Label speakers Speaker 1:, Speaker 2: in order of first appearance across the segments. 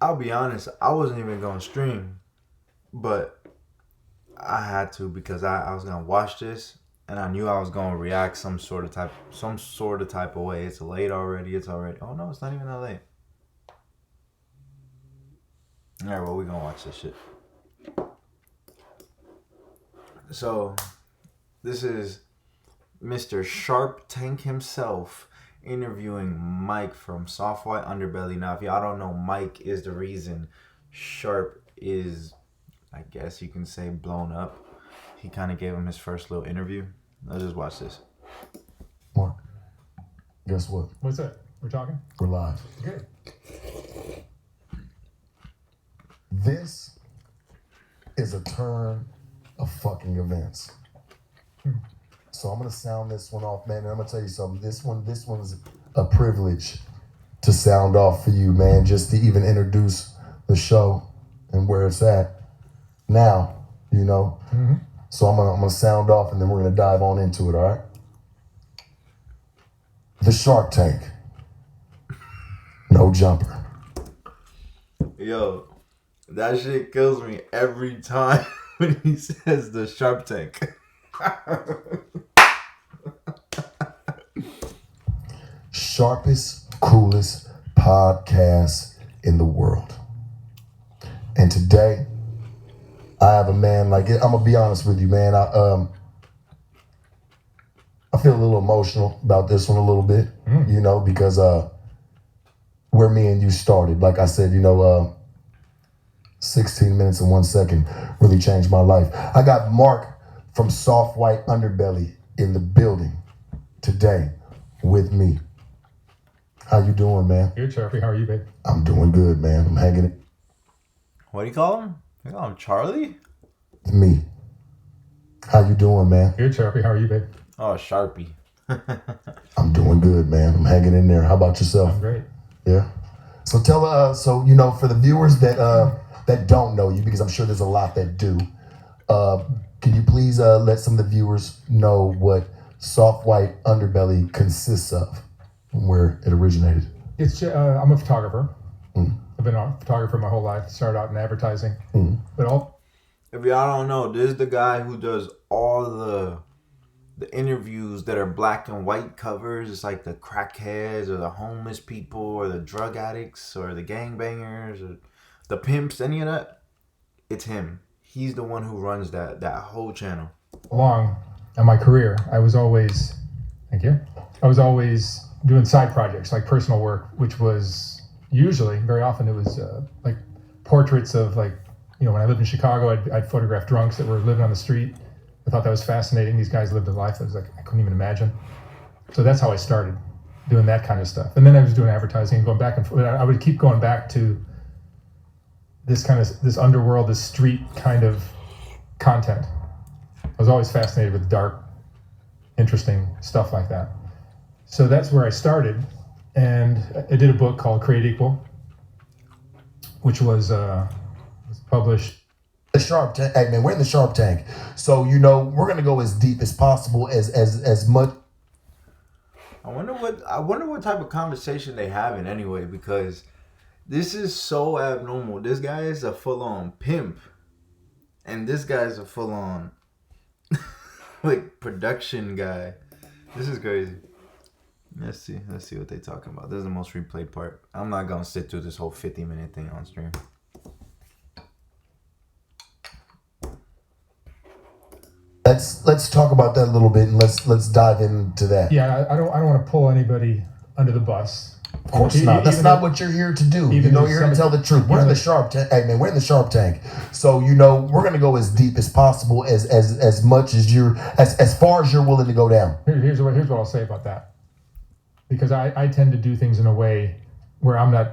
Speaker 1: I'll be honest, I wasn't even gonna stream, but I had to because I was gonna watch this and I knew I was gonna react some sort of type of way. It's late already. Oh no, it's not even that late. All right, well, we're gonna watch this shit. So this is Mr. Sharp Tank himself interviewing Mike from Soft White Underbelly. Now, if y'all don't know, Mike is the reason Sharp is, I guess you can say, blown up. He kind of gave him his first little interview. Let's just watch this.
Speaker 2: Mark, guess what?
Speaker 3: What's that? We're talking?
Speaker 2: We're live.
Speaker 3: Good.
Speaker 2: This is a turn of fucking events. So I'm gonna sound this one off, man, and I'm gonna tell you something. This one's a privilege to sound off for you, man, just to even introduce the show and where it's at now, you know.
Speaker 3: Mm-hmm.
Speaker 2: So I'm gonna sound off, and then we're gonna dive on into it. All right. The Shark Tank. No jumper.
Speaker 1: Yo, that shit kills me every time when he says the Sharp Tank.
Speaker 2: Sharpest, coolest podcast in the world. And today, I have a man like it. I'm gonna be honest with you, man. I feel a little emotional about this one a little bit, you know, because where me and you started, like I said, you know, 16 minutes and 1 second really changed my life. I got Mark from Soft White Underbelly in the building today with me. How you doing, man?
Speaker 3: Good, Sharpie. How are you, babe?
Speaker 2: I'm doing good, man. I'm hanging it.
Speaker 1: What do you call him? You call him Charlie?
Speaker 2: Me. How you doing, man?
Speaker 3: Good, Sharpie. How are you, babe?
Speaker 1: Oh, Sharpie.
Speaker 2: I'm doing good, man. I'm hanging in there. How about yourself?
Speaker 3: I'm great.
Speaker 2: Yeah. So tell so you know, for the viewers that don't know you, because I'm sure there's a lot that do, can you please let some of the viewers know what Soft White Underbelly consists of and where it originated?
Speaker 3: It's I'm a photographer. I've been a photographer my whole life. Started out in advertising, but
Speaker 1: If y'all don't know, this is the guy who does all the interviews that are black and white covers. It's like the crackheads or the homeless people or the drug addicts or the gangbangers or the pimps, any of that. It's him. He's the one who runs that whole channel.
Speaker 3: along in my career, I was always, thank you, I was always doing side projects like personal work, which was usually, very often, it was like portraits of, like, you know, when I lived in Chicago, I'd photograph drunks that were living on the street. I thought that was fascinating. These guys lived a life that was like, I couldn't even imagine. So that's how I started doing that kind of stuff. And then I was doing advertising and going back and forth. I would keep going back to this underworld, this street kind of content. I was always fascinated with dark, interesting stuff like that. So that's where I started. And I did a book called Create Equal, which was published.
Speaker 2: The Sharp Tank. Hey, man, we're in the Sharp Tank. So, you know, we're going to go as deep as possible, as much.
Speaker 1: I wonder what type of conversation they having anyway, because this is so abnormal. This guy is a full-on pimp, and this guy is a full-on like production guy. This is crazy. Let's see what they talking about. This is the most replayed part. I'm not gonna sit through this whole 50-minute thing on stream.
Speaker 2: Let's talk about that a little bit, and let's dive into that.
Speaker 3: Yeah, I don't want to pull anybody under the bus.
Speaker 2: Of course not. That's not what you're here to do. You know, you're here to tell the truth. We're in the Shark Tank. Hey man, we're in the Shark Tank. So you know, we're gonna go as deep as possible, as much as you're as far as you're willing to go down.
Speaker 3: Here's what I'll say about that. Because I tend to do things in a way where I'm not.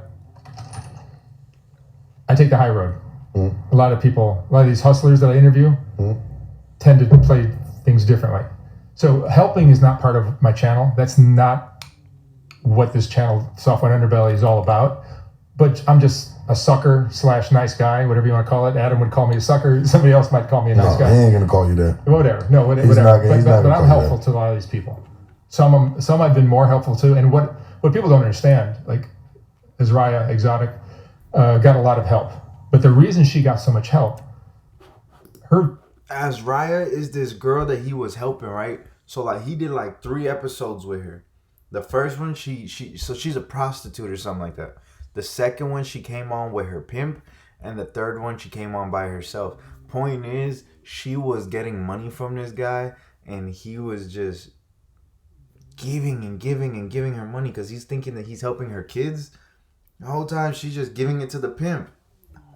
Speaker 3: I take the high road. A lot of these hustlers that I interview tend to play things differently. So helping is not part of my channel. That's not what this channel, Software Underbelly, is all about. But I'm just a sucker / nice guy, whatever you want to call it. Adam would call me a sucker. Somebody else might call me a nice guy.
Speaker 2: He ain't gonna call you that.
Speaker 3: Whatever. No, whatever. But I'm helpful to a lot of these people. Some I've been more helpful to. And what people don't understand, like Azraya Exotic, got a lot of help. But the reason she got so much help,
Speaker 1: Azraya is this girl that he was helping, right? So like he did like 3 episodes with her. The first one, so she's a prostitute or something like that. The second one, she came on with her pimp, and the third one, she came on by herself. Point is, she was getting money from this guy, and he was just giving and giving and giving her money because he's thinking that he's helping her kids. The whole time, she's just giving it to the pimp.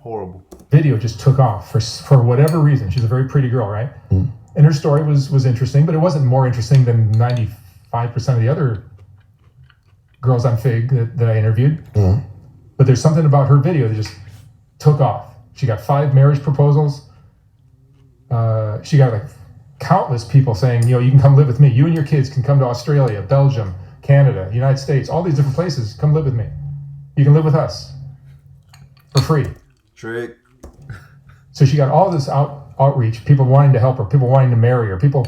Speaker 1: Horrible.
Speaker 3: Video just took off for whatever reason. She's a very pretty girl, right? And her story was interesting, but it wasn't more interesting than 95% of the other girls on Fig that I interviewed. But there's something about her video that just took off. She got 5 marriage proposals. She got like countless people saying, you can come live with me. You and your kids can come to Australia, Belgium, Canada, United States, all these different places. Come live with me. You can live with us for free.
Speaker 1: Trick.
Speaker 3: So she got all this outreach, people wanting to help her, people wanting to marry her, people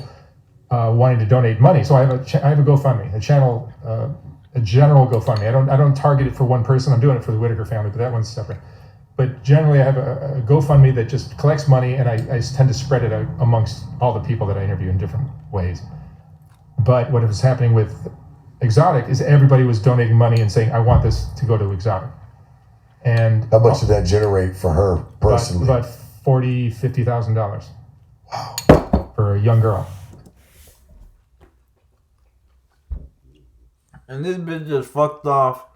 Speaker 3: wanting to donate money. So I have a GoFundMe, a general GoFundMe. I don't target it for one person. I'm doing it for the Whitaker family, but that one's separate. But generally, I have a GoFundMe that just collects money, and I tend to spread it out amongst all the people that I interview in different ways. But what was happening with Exotic is everybody was donating money and saying, I want this to go to Exotic. And
Speaker 2: how much did that generate for her personally?
Speaker 3: About $40,000, $50,000. Wow. For a young girl.
Speaker 1: And this bitch just fucked off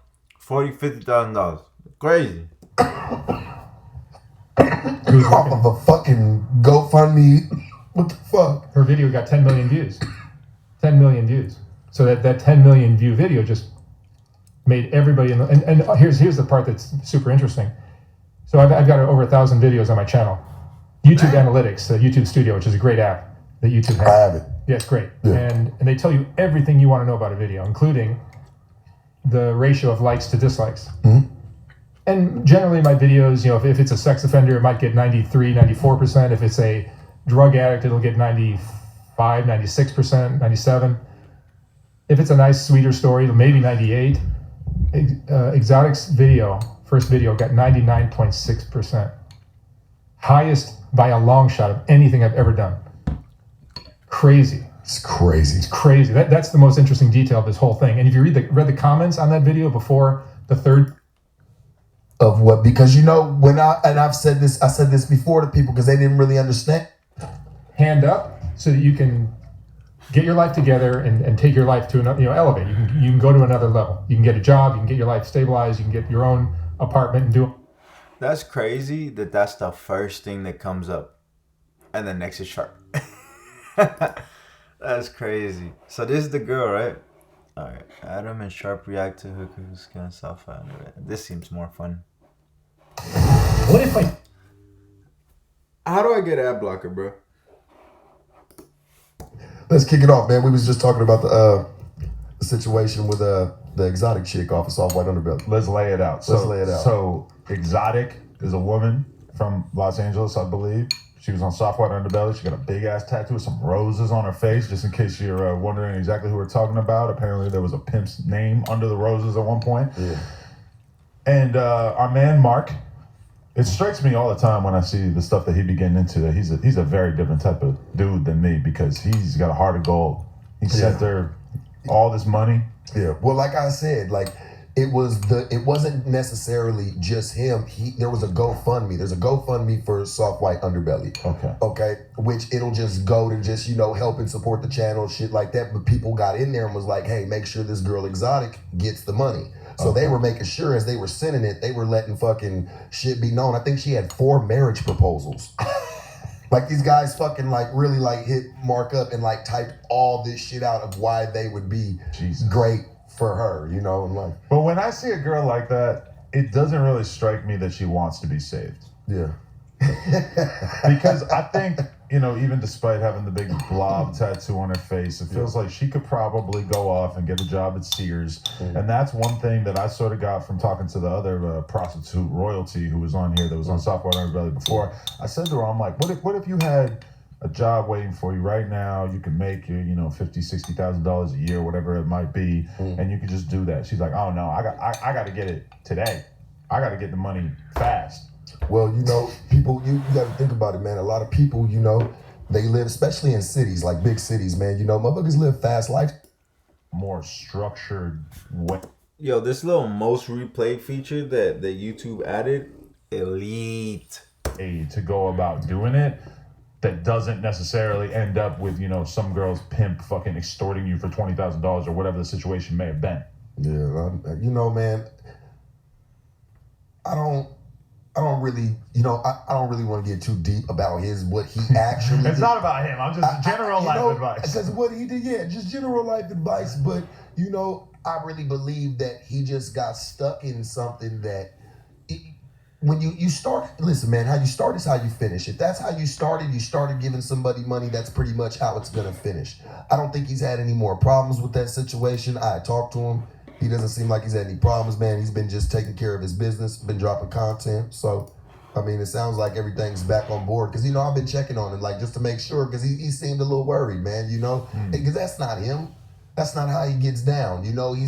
Speaker 1: $40,000, $50,000. Crazy.
Speaker 2: Off of a fucking GoFundMe. What the fuck?
Speaker 3: Her video got 10 million views. 10 million views. So that 10 million view video just made everybody and here's the part that's super interesting. So I've got over 1,000 videos on my channel. YouTube Analytics, the YouTube Studio, which is a great app that YouTube has.
Speaker 2: I have it.
Speaker 3: Yeah, it's great. Yeah. And they tell you everything you want to know about a video, including the ratio of likes to dislikes. And generally my videos, if it's a sex offender, it might get 93, 94%. If it's a drug addict, it'll get 95, 96%, 97. If it's a nice, sweeter story, maybe 98. Exotic's first video got 99.6%. Highest by a long shot of anything I've ever done. Crazy.
Speaker 2: It's crazy.
Speaker 3: It's crazy. That's the most interesting detail of this whole thing. And if you read the comments on that video before the third.
Speaker 2: Of what? Because I said this before to people because they didn't really understand.
Speaker 3: Hand up so that you can get your life together and take your life to another, elevate. You can go to another level. You can get a job. You can get your life stabilized. You can get your own apartment and do.
Speaker 1: That's crazy that's the first thing that comes up, and then next is Sharp. That's crazy. So this is the girl, right? All right. Adam and Sharp react to hookers gonna self out. This seems more fun.
Speaker 3: What if I?
Speaker 1: How do I get ad blocker, bro?
Speaker 2: Let's kick it off, man. We was just talking about the situation with the exotic chick off of Soft White Underbelly.
Speaker 4: Let's lay it out. So Exotic is a woman from Los Angeles, I believe. She was on Soft White Underbelly. She got a big ass tattoo with some roses on her face, just in case you're wondering exactly who we're talking about. Apparently there was a pimp's name under the roses at one point.
Speaker 2: Yeah.
Speaker 4: And our man Mark, it strikes me all the time when I see the stuff that he be getting into that he's a very different type of dude than me because he's got a heart of gold. He sent her all this money.
Speaker 2: Yeah. Well, like I said, it wasn't necessarily just him. There was a GoFundMe. There's a GoFundMe for Soft White Underbelly. Okay. Which it'll just go to just, help and support the channel, shit like that. But people got in there and was like, hey, make sure this girl Exotic gets the money. So they were making sure as they were sending it, they were letting fucking shit be known. I think she had 4 marriage proposals. Like these guys fucking like really like hit Mark up and like typed all this shit out of why they would be great for her, you know, and like.
Speaker 4: But when I see a girl like that, it doesn't really strike me that she wants to be saved.
Speaker 2: Yeah.
Speaker 4: Because I think, you know, even despite having the big blob tattoo on her face, it feels like she could probably go off and get a job at Sears. And that's one thing that I sort of got from talking to the other prostitute royalty who was on here, that was on Software Underbelly before. I said to her, I'm like, what if you had a job waiting for you right now? You can make your, you know, $50,000, $60,000 a year, whatever it might be, and you can just do that. She's like, oh no, I got to get it today. I got to get the money fast.
Speaker 2: Well, you know, people, you got to think about it, man. A lot of people, you know, they live, especially in cities, like big cities, man. You know, motherfuckers live fast life.
Speaker 4: More structured way.
Speaker 1: Yo, this little most replayed feature that YouTube added, elite.
Speaker 4: To go about doing it that doesn't necessarily end up with, you know, some girl's pimp fucking extorting you for $20,000 or whatever the situation may have been.
Speaker 2: Yeah, you know, man, I don't really, you know, I don't really want to get too deep about what he actually
Speaker 4: It's
Speaker 2: did.
Speaker 4: not about him. I'm just general life advice.
Speaker 2: Because what he did, yeah, just general life advice. But, you know, I really believe that he just got stuck in something that when you start, listen, man, how you start is how you finish. If that's how you started giving somebody money, that's pretty much how it's going to finish. I don't think he's had any more problems with that situation. I talked to him. He doesn't seem like he's had any problems, man. He's been just taking care of his business, been dropping content. So, I mean, it sounds like everything's back on board. Because, you know, I've been checking on him, like, just to make sure. Because he seemed a little worried, man, you know. Because that's not him. That's not how he gets down. You know, he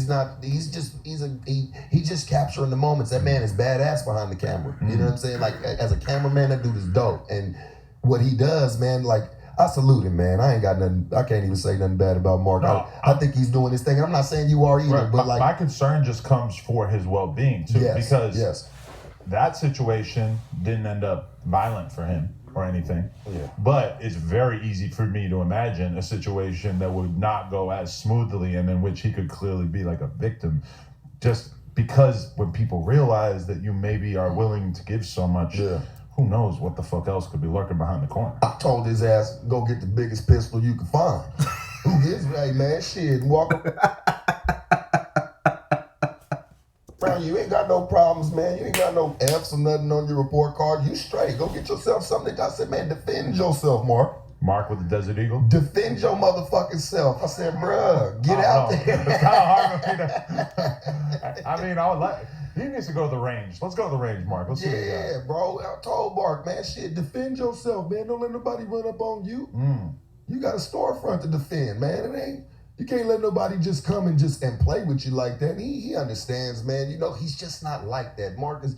Speaker 2: just capturing the moments. That man is badass behind the camera. You know what I'm saying? Like, as a cameraman, that dude is dope. And what he does, man, like, I salute him, man. I ain't got nothing. I can't even say nothing bad about Mark.
Speaker 4: No,
Speaker 2: I think he's doing his thing. And I'm not saying you are either,
Speaker 4: right,
Speaker 2: but like
Speaker 4: my concern just comes for his well-being too, because that situation didn't end up violent for him or anything. Yeah. But it's very easy for me to imagine a situation that would not go as smoothly and in which he could clearly be like a victim, just because when people realize that you maybe are willing to give so much. Yeah. Who knows what the fuck else could be lurking behind the corner?
Speaker 2: I told his ass, go get the biggest pistol you can find. Who gives? Hey, man, shit, walk around. You ain't got no problems, man. You ain't got no F's or nothing on your report card. You straight. Go get yourself something. I said, man, defend yourself, Mark.
Speaker 4: Mark with the Desert Eagle?
Speaker 2: Defend your motherfucking self. I said, bruh, get out there.
Speaker 4: It's kind of hard for me to... I mean, I would like... He needs to go to the range. Let's go to the range, Mark. Let's see what he got.
Speaker 2: Yeah, bro. I told Mark, man, shit, defend yourself, man. Don't let nobody run up on you. You got a storefront to defend, man. You can't let nobody just come and play with you like that. And he understands, man. You know, he's just not like that. Mark is,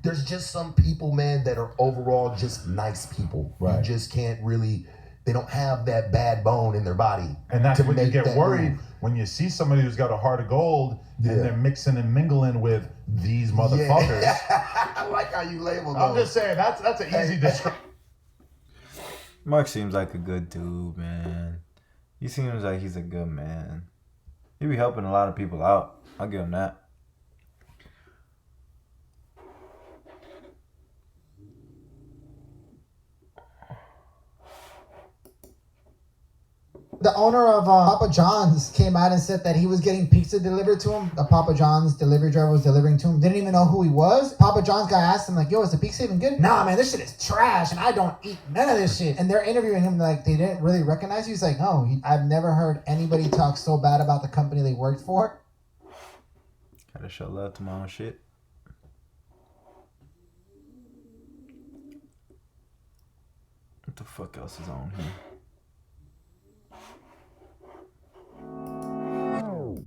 Speaker 2: there's just some people, man, that are overall just nice people. Right. You just can't really, they don't have that bad bone in their body.
Speaker 4: And that's when you get worried when you see somebody who's got a heart of gold and they're mixing and mingling with these motherfuckers.
Speaker 2: Yeah. I like how you label those.
Speaker 4: I'm just saying, that's an easy description.
Speaker 1: Mark seems like a good dude, man. He seems like he's a good man. He be helping a lot of people out. I'll give him that.
Speaker 5: The owner of Papa John's came out and said that he was getting pizza delivered to him. The Papa John's delivery driver was delivering to him. Didn't even know who he was. Papa John's guy asked him, like, yo, is the pizza even good? Nah, man, this shit is trash, and I don't eat none of this shit. And they're interviewing him like they didn't really recognize you. He's like, no, I've never heard anybody talk so bad about the company they worked for.
Speaker 1: Gotta show love to my own shit. What the fuck else is on here?
Speaker 6: Whoa.